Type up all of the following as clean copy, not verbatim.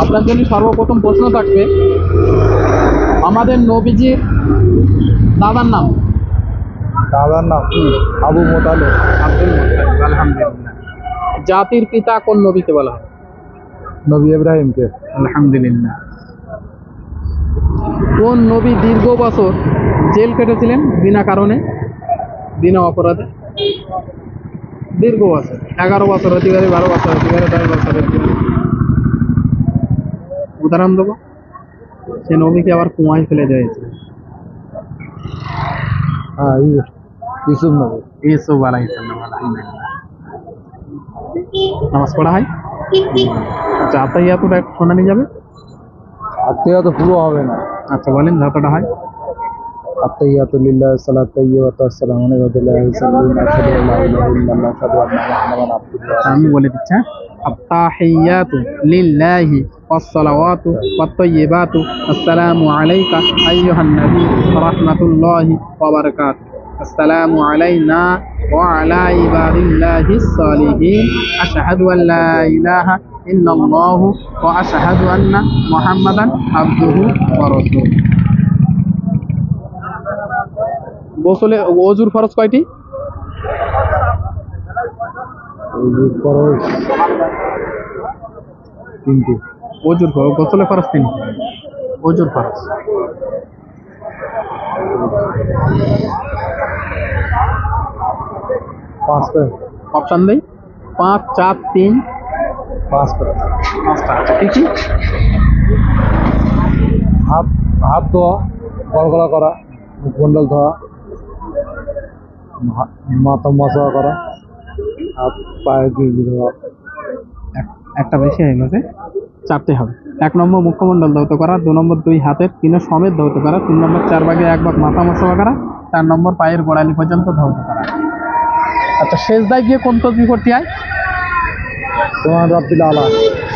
আপনার জন্য সর্বপ্রথম প্রশ্ন থাকবে, আমাদের নবীজির দাদার নাম? দাদার নাম আবু মোতালেব। Abdul Muttalib. আলহামদুলিল্লাহ। জাতির পিতা কোন নবীকে বলা হয়? নবী ইব্রাহিমকে। আলহামদুলিল্লাহ। কোন নবী দীর্ঘ বছর জেল কেটেছিলেন বিনা কারণে, বিনা অপরাধে? দীর্ঘ বছর, 11 বছর হতে পারে, 12 বছর হতে পারে, 10 বছর হতে পারে। উদাহরণ দেবো, সে নবীকে আবার কুয়ায় ফেলে দিয়েছে। হ্যাঁ, ইউসুফ নবী। ইউসুফ আলাইহিস সালাম। আলহামদুলিল্লাহ। নামাজ পড়া হয়? আচ্ছা, আত্তাহিয়াতুটা একটু শোনানি যাবে? আত্মীয় তো পুরো হবে না। আচ্ছা বলেন, যতটা হয়। আত্তাহিয়াতু লিল্লাহি সালাতু তাইয়্যিবাতু আসসালামু আলাইহি ওয়া সাল্লাম আশহাদু আল্লা ইলাহা ইল্লাল্লাহ আশহাদু আন্না মুহাম্মাদান আবদুহু ওয়া রাসূলুহু। আমি বলে দিচ্ছি, আত্তাহিয়াতু লিল্লাহি ওয়াস-সালাওয়াতু ওয়াত-তাইয়্যিবাতু আসসালামু আলাইকা আইয়ুহান নবী ওয়া রাহমাতুল্লাহি ওয়া বারাকাতুহু। আসসালামু আলাইনা ওয়া আলা ইবাদিল্লাহিস সালিহিন। আশহাদু আল্লা ইলাহা ইল্লাল্লাহু ওয়া আশহাদু আন্না মুহাম্মাদান আবদুহু ওয়া রাসূলুহু। গোসলে ওযুর ফরজ কয়টি? ওযুর ফরজ 3টি। ওযুর ফরজ, গোসলে ফরজ 3টি। ওযুর ফরজ 5টা। অপশন দেই, 5, 4, 3, 5টা। 5টা। আচ্ছা, কি কি? হাত ধোয়া, গলগলা করা, মুখমণ্ডল ধোয়া, মাথা মাসা করা, হাত পায়ে দিয়ে ধোয়া। একটা বেশি হয়ে গেছে, 4টে হবে। 1 নম্বর মুখমণ্ডল ধৌত করা, 2 নম্বর 2 হাতের 3 সমেত ধৌত করা, 3 নম্বর 4 ভাগে 1 ভাগ মাথা মশলা করা, 4 নম্বর পায়ের গোড়ালি পর্যন্ত ধৌত করা। আচ্ছা, সেজদায় গিয়ে কোন তসবিহ পড়তে হয়? সুবহান রাব্বিল আলা।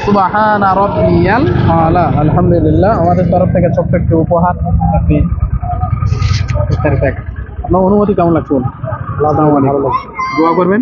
সুবহানা রাব্বিয়াল আলা। আলহামদুলিল্লাহ, আমাদের তরফ থেকে ছোট্ট একটু উপহার, আপনি আপনার অনুমতি কেমন লাগছে? ভালো লাগছে। দোয়া করবেন।